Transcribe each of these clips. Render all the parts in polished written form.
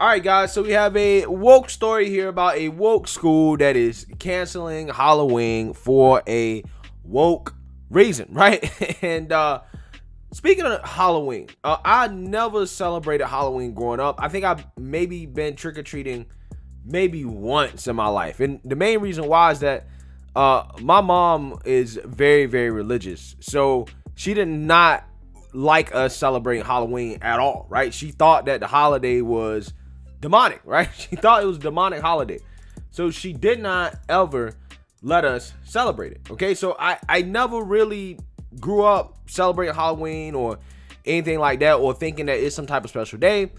All right, guys, so we have a woke story here about a woke school that is canceling Halloween for a woke reason, right? And speaking of Halloween, I never celebrated Halloween growing up. I think I've maybe been trick-or-treating maybe once in my life. And the main reason why is that my mom is very, very religious. So she did not like us celebrating Halloween at all, right? She thought that the holiday was demonic, right? She thought it was a demonic holiday. So she did not ever let us celebrate it. Okay, so I never really grew up celebrating Halloween or anything like that, or thinking that it's some type of special day.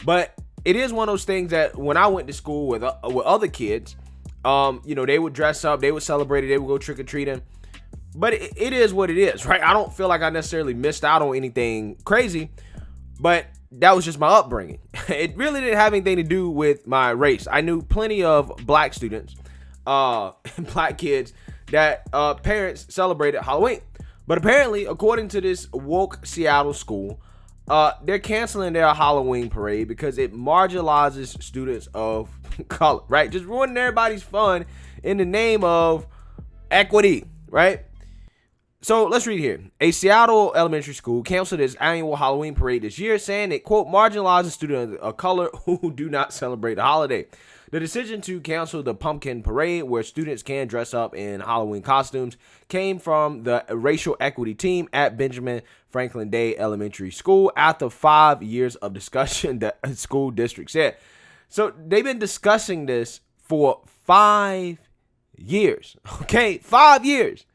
But it is one of those things that when I went to school with other kids, they would dress up, they would celebrate it, they would go trick-or-treating. But it is what it is, right? I don't feel like I necessarily missed out on anything crazy, but that was just my upbringing. It really didn't have anything to do with my race. I knew plenty of black students, black kids that parents celebrated Halloween. But apparently, according to this woke Seattle school, they're canceling their Halloween parade because it marginalizes students of color, right? Just ruining everybody's fun in the name of equity, right? So let's read here. A Seattle elementary school canceled its annual Halloween parade this year, saying it, quote, marginalizes students of color who do not celebrate the holiday. The decision to cancel the pumpkin parade, where students can dress up in Halloween costumes, came from the racial equity team at Benjamin Franklin Day Elementary School after 5 years of discussion, the school district said. So they've been discussing this for 5 years, okay? 5 years.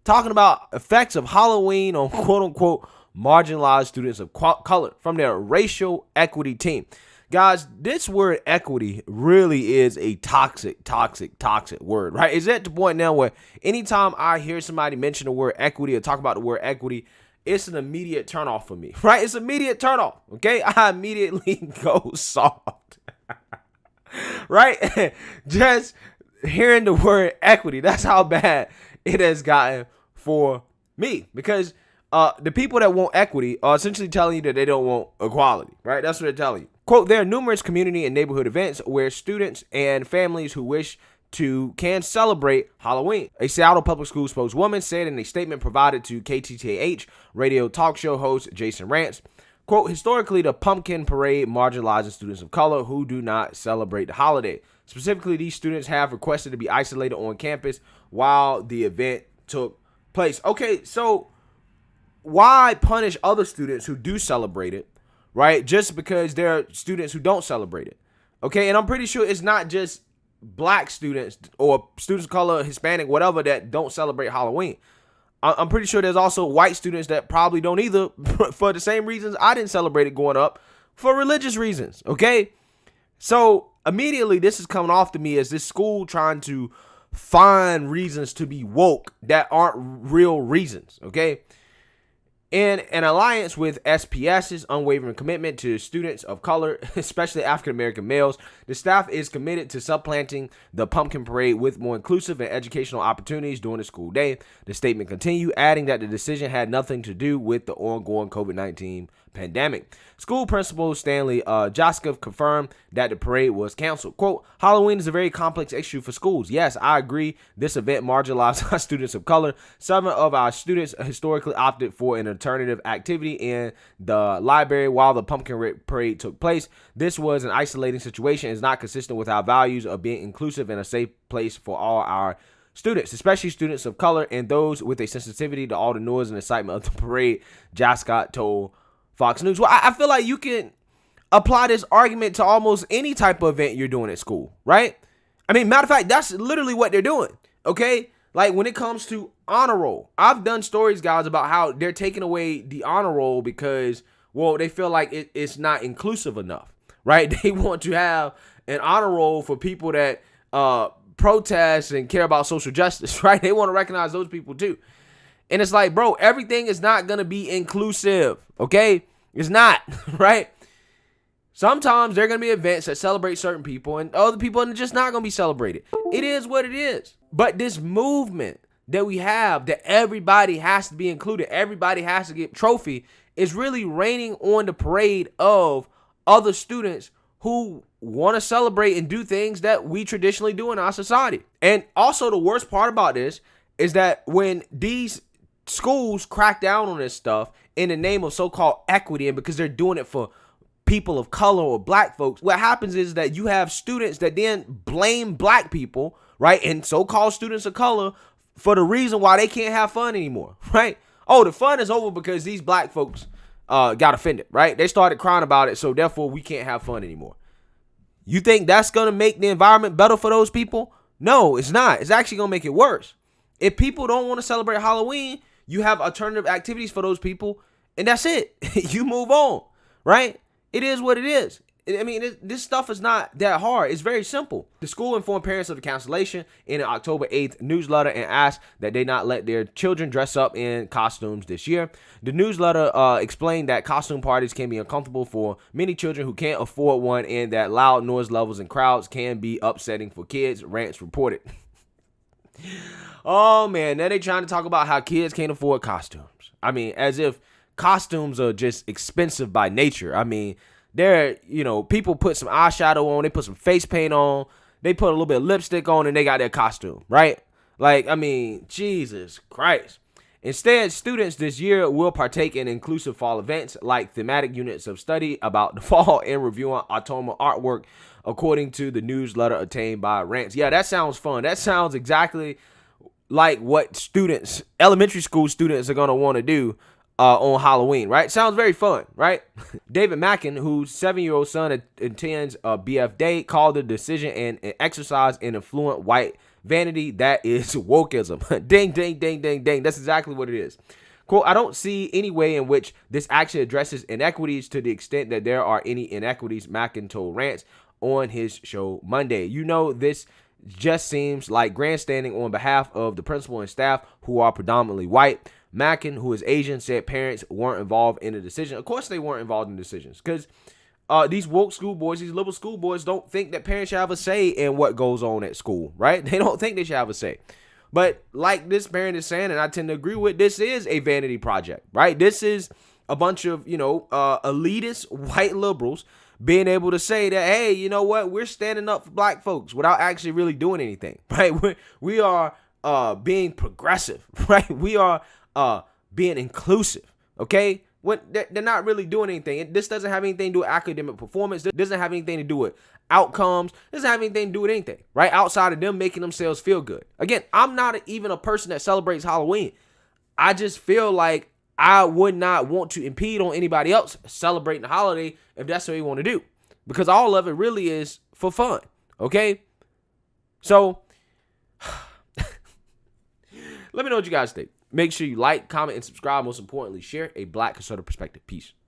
Talking about effects of Halloween on quote-unquote marginalized students of color from their racial equity team. Guys, this word equity really is a toxic word, right? It's at the point now where anytime I hear somebody mention the word equity or talk about the word equity, it's an immediate turnoff for me, right? It's immediate turnoff, okay? I immediately go soft, right? Just hearing the word equity, that's how bad it has gotten for me, because the people that want equity are essentially telling you that they don't want equality, right? That's what they're telling you. Quote, there are numerous community and neighborhood events where students and families who wish to can celebrate Halloween. A Seattle public school spokeswoman said in a statement provided to KTTH radio talk show host Jason Rantz, quote, historically, the pumpkin parade marginalizes students of color who do not celebrate the holiday. Specifically, these students have requested to be isolated on campus while the event took place. Okay, so why punish other students who do celebrate it, right? Just because there are students who don't celebrate it. Okay, and I'm pretty sure it's not just black students or students of color, Hispanic, whatever, that don't celebrate Halloween. I'm pretty sure there's also white students that probably don't either, for the same reasons I didn't celebrate it growing up, for religious reasons, okay? So immediately this is coming off to me as this school trying to find reasons to be woke that aren't real reasons, okay? In an alliance with SPS's unwavering commitment to students of color, especially African-American males, the staff is committed to supplanting the pumpkin parade with more inclusive and educational opportunities during the school day. The statement continued, adding that the decision had nothing to do with the ongoing COVID-19 pandemic. School principal Stanley Jaskov confirmed that the parade was canceled. Quote, Halloween is a very complex issue for schools. Yes, I agree. This event marginalized our students of color. 7 of our students historically opted for an alternative activity in the library while the pumpkin parade took place. This was an isolating situation. It's not consistent with our values of being inclusive and a safe place for all our students, especially students of color and those with a sensitivity to all the noise and excitement of the parade, Jascott told Fox News. Well, I feel like you can apply this argument to almost any type of event you're doing at school, right? I mean, matter of fact, that's literally what they're doing, okay? Like when it comes to honor roll, I've done stories, guys, about how they're taking away the honor roll because, well, they feel like it's not inclusive enough, right? They want to have an honor roll for people that protest and care about social justice, right? They want to recognize those people too. And it's like, bro, everything is not going to be inclusive, okay? It's not, right? Sometimes there are going to be events that celebrate certain people and other people are just not going to be celebrated. It is what it is. But this movement that we have that everybody has to be included, everybody has to get a trophy, is really raining on the parade of other students who want to celebrate and do things that we traditionally do in our society. And also, the worst part about this is that when these schools crack down on this stuff in the name of so-called equity, and because they're doing it for people of color or black folks, what happens is that you have students that then blame black people, right, and so-called students of color for the reason why they can't have fun anymore, right? Oh, the fun is over because these black folks got offended, right? They started crying about it, so therefore we can't have fun anymore. You think that's going to make the environment better for those people? No, it's not. It's actually going to make it worse. If people don't want to celebrate Halloween, you have alternative activities for those people, and that's it. You move on, right? It is what it is. I mean, this stuff is not that hard. It's very simple. The school informed parents of the cancellation in an October 8th newsletter and asked that they not let their children dress up in costumes this year. The newsletter explained that costume parties can be uncomfortable for many children who can't afford one, and that loud noise levels and crowds can be upsetting for kids, Rants reported. Oh, man, now they trying to talk about how kids can't afford costumes. I mean, as if costumes are just expensive by nature. I mean, people put some eyeshadow on, they put some face paint on, they put a little bit of lipstick on, and they got their costume, right? Like, I mean, Jesus Christ. Instead, students this year will partake in inclusive fall events like thematic units of study about the fall and reviewing autumnal artwork, according to the newsletter obtained by Rants. Yeah, that sounds fun. That sounds exactly like what students, elementary school students, are going to want to do on Halloween, right? Sounds very fun, right? David Mackin, whose 7-year-old son attends BF Day, called the decision an exercise in affluent white vanity that is wokeism. Ding, ding, ding, ding, ding. That's exactly what it is. Quote, I don't see any way in which this action addresses inequities to the extent that there are any inequities, Mackin told Rants on his show Monday. You know, this just seems like grandstanding on behalf of the principal and staff who are predominantly white. Mackin, who is Asian, said parents weren't involved in the decision. Of course they weren't involved in decisions, because these woke school boys, these liberal school boys, don't think that parents should have a say in what goes on at school, right? They don't think they should have a say. But like this parent is saying, and I tend to agree with, this is a vanity project, right? This is a bunch of, elitist white liberals being able to say that, hey, you know what? We're standing up for black folks without actually really doing anything, right? We are being progressive, right? We are being inclusive, okay? When they're not really doing anything. This doesn't have anything to do with academic performance. This doesn't have anything to do with outcomes. This doesn't have anything to do with anything, right? Outside of them making themselves feel good. Again, I'm not even a person that celebrates Halloween. I just feel like I would not want to impede on anybody else celebrating the holiday if that's what they want to do, because all of it really is for fun, okay? So let me know what you guys think. Make sure you like, comment, and subscribe. Most importantly, share a black conservative perspective. Peace.